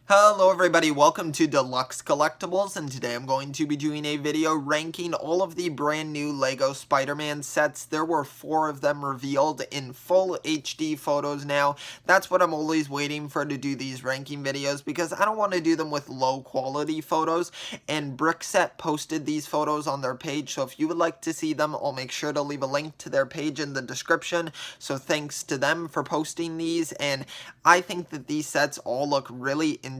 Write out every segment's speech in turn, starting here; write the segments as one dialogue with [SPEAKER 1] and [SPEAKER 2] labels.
[SPEAKER 1] Hello everybody, welcome to Deluxe Collectibles, and today I'm going to be doing a video ranking all of the brand new LEGO Spider-Man sets. There were 4 of them revealed in full HD photos now. That's what I'm always waiting for, to do these ranking videos, because I don't want to do them with low quality photos, and Brickset posted these photos on their page, so if you would like to see them, I'll make sure to leave a link to their page in the description. So thanks to them for posting these, and I think that these sets all look really interesting,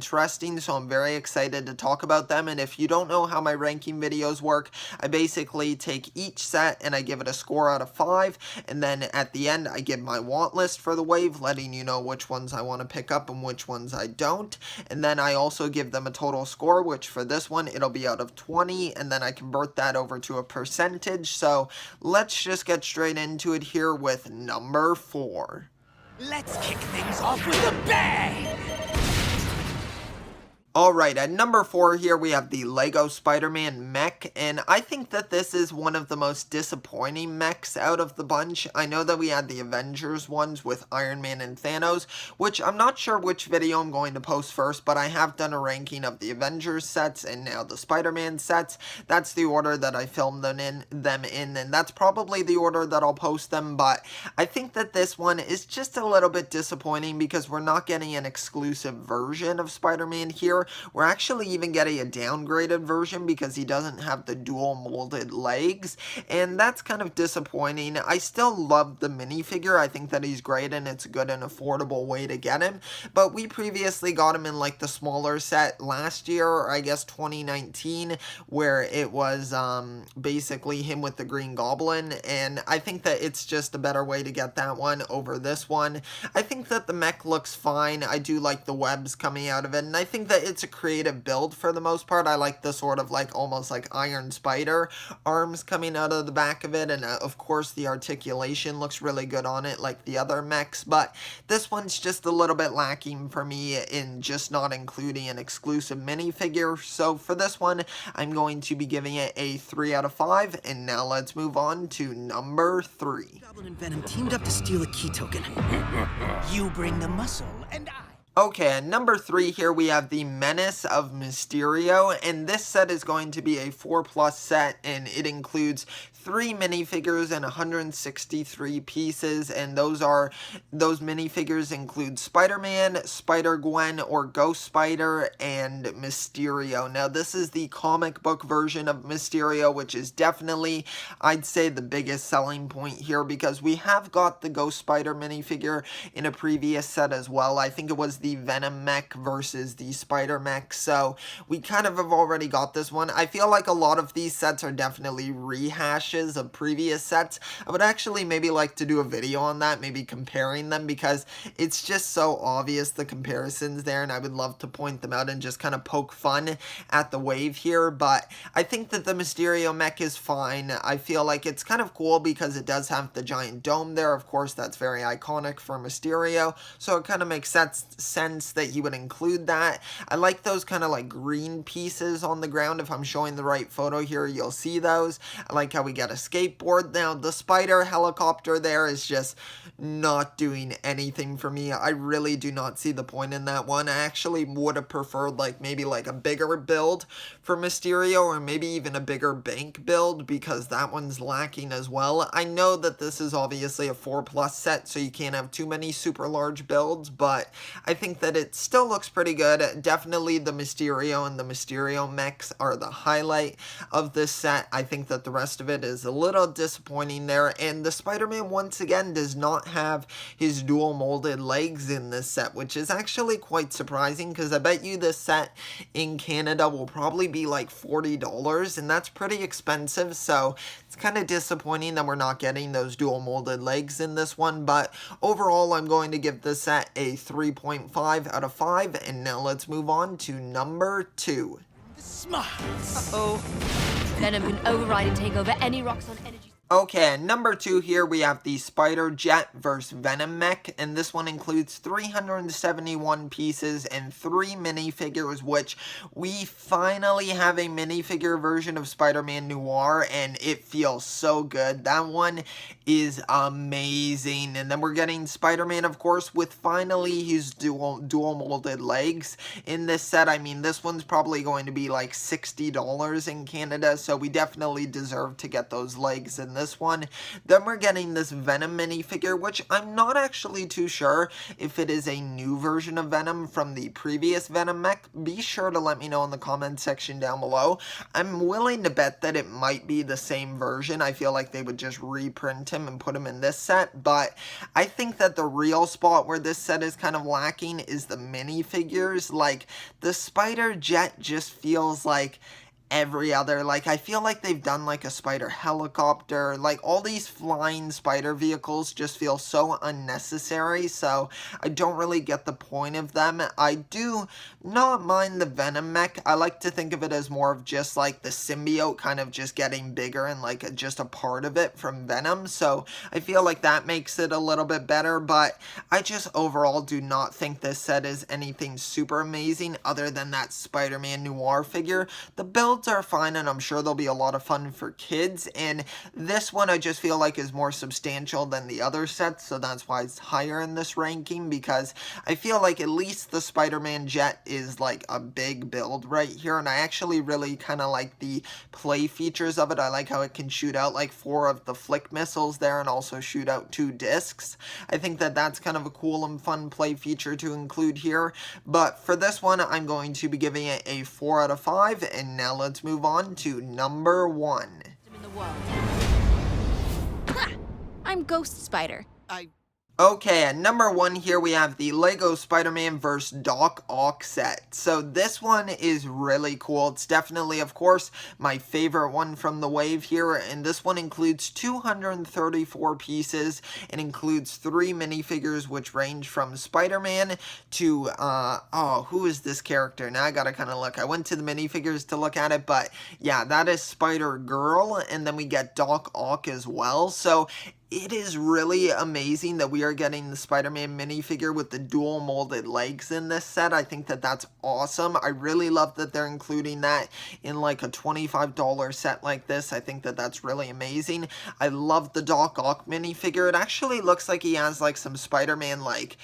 [SPEAKER 1] so I'm very excited to talk about them. And if you don't know how my ranking videos work, I basically take each set and I give it a score out of 5, and then at the end I give my want list for the wave, letting you know which ones I want to pick up and which ones I don't, and then I also give them a total score, which for this one it'll be out of 20, and then I convert that over to a percentage. So let's just get straight into it here with number 4.
[SPEAKER 2] Let's kick things off with a bang!
[SPEAKER 1] Alright, at number 4 here we have the LEGO SpiderMan Mech, and I think that this is one of the most disappointing mechs out of the bunch. I know that we had the Avengers ones with Iron Man and Thanos, which I'm not sure which video I'm going to post first, but I have done a ranking of the Avengers sets and now the Spider-Man sets. That's the order that I filmed them in, and that's probably the order that I'll post them, but I think that this one is just a little bit disappointing because we're not getting an exclusive version of Spider-Man here. We're actually even getting a downgraded version because he doesn't have the dual molded legs, and that's kind of disappointing. I still love the minifigure. I think that he's great and it's a good and affordable way to get him, but we previously got him in like the smaller set last year, or I guess 2019, where it was basically him with the Green Goblin, and I think that it's just a better way to get that one over this one. I think that the mech looks fine. I do like the webs coming out of it, and I think that it's a creative build for the most part. I like the sort of like almost like Iron Spider arms coming out of the back of it, and of course the articulation looks really good on it like the other mechs, but this one's just a little bit lacking for me in just not including an exclusive minifigure. So for this one I'm going to be giving it a 3 out of 5, and now let's move on to number 3.
[SPEAKER 2] Goblin and Venom teamed up to steal a key token. You bring the muscle, and I...
[SPEAKER 1] Okay, at number 3 here we have the Menace of Mysterio, and this set is going to be a 4+ set, and it includes 3 minifigures and 163 pieces, and those minifigures include Spider-Man, Spider-Gwen or Ghost Spider, and Mysterio. Now this is the comic book version of Mysterio, which is definitely, I'd say, the biggest selling point here, because we have got the Ghost Spider minifigure in a previous set as well. I think it was the Venom mech versus the Spider mech, so we kind of have already got this one. I feel like a lot of these sets are definitely rehashes of previous sets. I would actually maybe like to do a video on that, maybe comparing them, because it's just so obvious the comparisons there, and I would love to point them out and just kind of poke fun at the wave here. But I think that the Mysterio mech is fine. I feel like it's kind of cool because it does have the giant dome there. Of course, that's very iconic for Mysterio, so it kind of makes sense that he would include that. I like those kind of like green pieces on the ground. If I'm showing the right photo here, you'll see those. I like how we get a skateboard. Now the spider helicopter there is just not doing anything for me. I really do not see the point in that one. I actually would have preferred like maybe like a bigger build for Mysterio, or maybe even a bigger bank build, because that one's lacking as well. I know that this is obviously a 4+ set, so you can't have too many super large builds, but I think that it still looks pretty good. Definitely the Mysterio and the Mysterio mechs are the highlight of this set. I think that the rest of it is a little disappointing there, and the Spider-Man once again does not have his dual molded legs in this set, which is actually quite surprising, because I bet you this set in Canada will probably be like $40, and that's pretty expensive, so it's kind of disappointing that we're not getting those dual molded legs in this one. But overall I'm going to give this set a 3.5 out of 5, and now let's move on to number 2.
[SPEAKER 2] The smiles.
[SPEAKER 3] Uh-oh. Venom can override and take over any rocks on energy.
[SPEAKER 1] Okay, and number 2 here we have the Spider Jet vs. Venom Mech, and this one includes 371 pieces and 3 minifigures, which we finally have a minifigure version of Spider-Man Noir, and it feels so good. That one is amazing. And then we're getting Spider-Man, of course, with finally his dual molded legs in this set. I mean, this one's probably going to be like $60 in Canada, so we definitely deserve to get those legs in this one. Then we're getting this Venom minifigure, which I'm not actually too sure if it is a new version of Venom from the previous Venom mech. Be sure to let me know in the comment section down below. I'm willing to bet that it might be the same version. I feel like they would just reprint him and put him in this set, but I think that the real spot where this set is kind of lacking is the minifigures. Like, the Spider Jet just feels like every other, like, I feel like they've done like a spider helicopter. Like, all these flying spider vehicles just feel so unnecessary, so I don't really get the point of them. I do not mind the Venom mech. I like to think of it as more of just like the symbiote kind of just getting bigger and like just a part of it from Venom, so I feel like that makes it a little bit better, but I just overall do not think this set is anything super amazing other than that Spider-Man Noir figure. The build are fine, and I'm sure they'll be a lot of fun for kids, and this one I just feel like is more substantial than the other sets, so that's why it's higher in this ranking, because I feel like at least the Spider-Man Jet is like a big build right here, and I actually really kind of like the play features of it. I like how it can shoot out like 4 of the flick missiles there and also shoot out 2 discs. I think that that's kind of a cool and fun play feature to include here, but for this one I'm going to be giving it a 4 out of 5, and now let's move on to number 1.
[SPEAKER 3] In the world. Ha! I'm Ghost Spider.
[SPEAKER 1] Okay, at number 1 here we have the Lego Spider-Man vs. Doc Ock set. So this one is really cool. It's definitely, of course, my favorite one from the wave here, and this one includes 234 pieces. It includes 3 minifigures, which range from Spider-Man to, who is this character? Now I gotta kind of look. I went to the minifigures to look at it, but yeah, that is Spider-Girl, and then we get Doc Ock as well. So it is really amazing that we are getting the Spider-Man minifigure with the dual molded legs in this set. I think that that's awesome. I really love that they're including that in like a $25 set like this. I think that that's really amazing. I love the Doc Ock minifigure. It actually looks like he has like some Spider-Man like,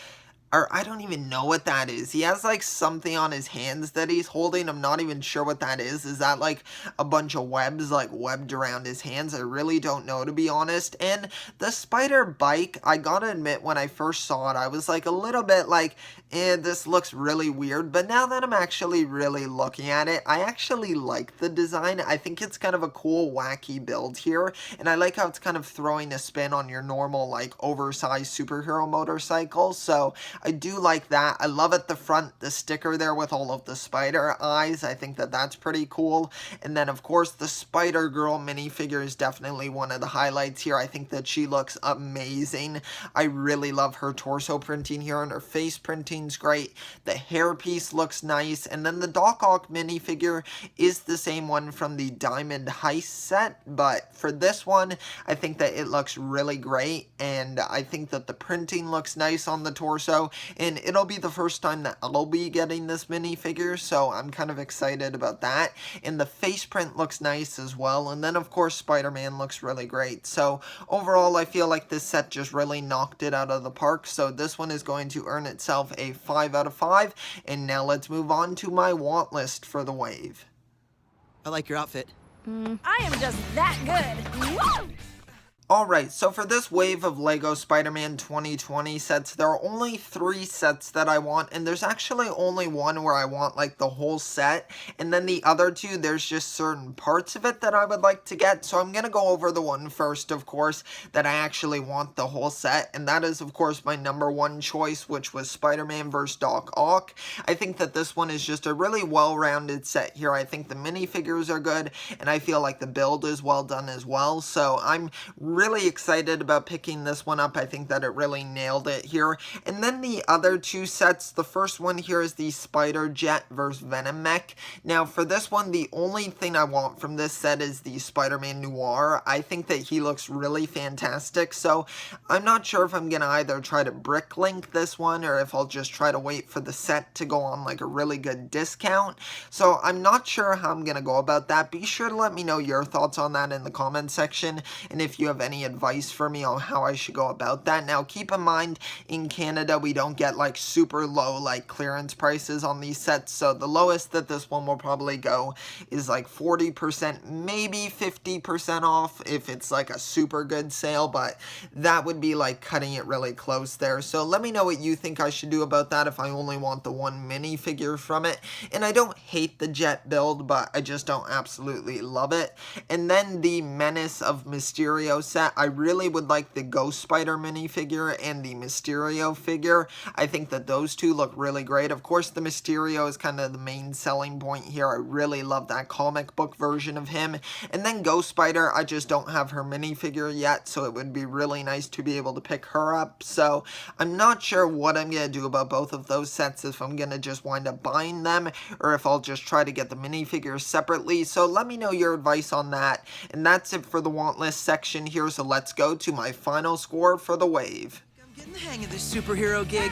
[SPEAKER 1] or I don't even know what that is. He has like something on his hands that he's holding. I'm not even sure what that is. Is that like a bunch of webs like webbed around his hands? I really don't know, to be honest. And the spider bike, I gotta admit, when I first saw it, I was like a little bit like, this looks really weird. But now that I'm actually really looking at it, I actually like the design. I think it's kind of a cool, wacky build here. And I like how it's kind of throwing a spin on your normal like oversized superhero motorcycle. So I do like that. I love at the front, the sticker there with all of the spider eyes. I think that that's pretty cool. And then, of course, the Spider-Girl minifigure is definitely one of the highlights here. I think that she looks amazing. I really love her torso printing here, and her face printing's great. The hairpiece looks nice. And then the Doc Ock minifigure is the same one from the Diamond Heist set, but for this one, I think that it looks really great, and I think that the printing looks nice on the torso. And it'll be the first time that I'll be getting this minifigure, so I'm kind of excited about that. And the face print looks nice as well, and then of course Spider-Man looks really great. So overall, I feel like this set just really knocked it out of the park, so this one is going to earn itself a 5 out of 5. And now let's move on to my want list for the wave.
[SPEAKER 2] I like your outfit.
[SPEAKER 3] I am just that good. Woo!
[SPEAKER 1] Alright, so for this wave of LEGO Spider-Man 2020 sets, there are only 3 sets that I want, and there's actually only one where I want like the whole set, and then the other 2, there's just certain parts of it that I would like to get. So I'm going to go over the one first, of course, that I actually want the whole set, and that is, of course, my number 1 choice, which was Spider-Man vs. Doc Ock. I think that this one is just a really well-rounded set here. I think the minifigures are good, and I feel like the build is well done as well, so I'm really excited about picking this one up. I think that it really nailed it here. And then the other two sets, the first one here is the Spider-Jet vs. Venom Mech. Now for this one, the only thing I want from this set is the Spider-Man Noir. I think that he looks really fantastic, so I'm not sure if I'm going to either try to brick link this one or if I'll just try to wait for the set to go on like a really good discount. So I'm not sure how I'm going to go about that. Be sure to let me know your thoughts on that in the comment section, and if you have any advice for me on how I should go about that. Now keep in mind, in Canada we don't get like super low like clearance prices on these sets, so the lowest that this one will probably go is like 40%, maybe 50% off if it's like a super good sale, but that would be like cutting it really close there. So let me know what you think I should do about that if I only want the one minifigure from it. And I don't hate the Jet build, but I just don't absolutely love it. And then the Menace of Mysterio set, I really would like the Ghost Spider minifigure and the Mysterio figure. I think that those two look really great. Of course, the Mysterio is kind of the main selling point here. I really love that comic book version of him. And then Ghost Spider, I just don't have her minifigure yet, so it would be really nice to be able to pick her up. So I'm not sure what I'm going to do about both of those sets, if I'm going to just wind up buying them or if I'll just try to get the minifigures separately. So let me know your advice on that. And that's it for the want list section here, so let's go to my final score for the wave.
[SPEAKER 2] I'm getting the hang of this superhero gig.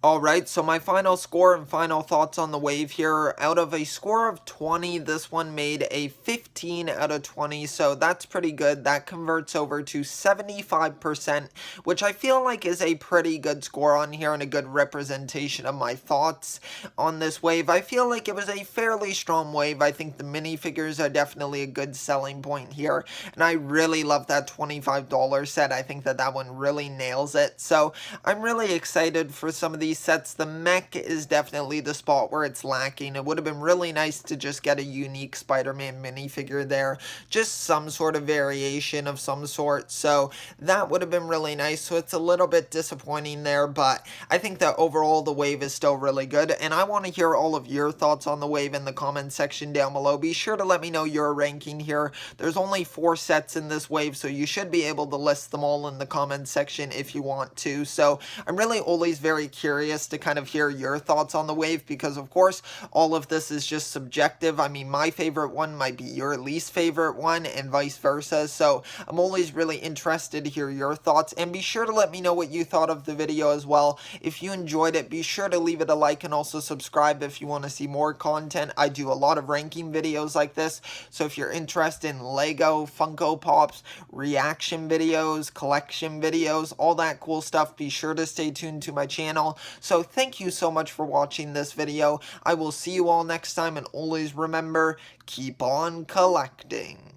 [SPEAKER 1] Alright, so my final score and final thoughts on the wave here. Out of a score of 20, this one made a 15 out of 20, so that's pretty good. That converts over to 75%, which I feel like is a pretty good score on here and a good representation of my thoughts on this wave. I feel like it was a fairly strong wave. I think the minifigures are definitely a good selling point here, and I really love that $25 set. I think that that one really nails it, so I'm really excited for some of these sets. The mech is definitely the spot where it's lacking. It would have been really nice to just get a unique Spider-Man minifigure there, just some sort of variation of some sort, so that would have been really nice. So it's a little bit disappointing there, but I think that overall the wave is still really good, and I want to hear all of your thoughts on the wave in the comment section down below. Be sure to let me know your ranking here. There's only 4 sets in this wave, so you should be able to list them all in the comment section if you want to. So I'm really always very curious to kind of hear your thoughts on the wave, because of course all of this is just subjective. I mean, my favorite one might be your least favorite one and vice versa, so I'm always really interested to hear your thoughts, and be sure to let me know what you thought of the video as well. If you enjoyed it, be sure to leave it a like and also subscribe if you want to see more content. I do a lot of ranking videos like this, so if you're interested in Lego, Funko Pops, reaction videos, collection videos, all that cool stuff, be sure to stay tuned to my channel. So thank you so much for watching this video. I will see you all next time, and always remember, keep on collecting.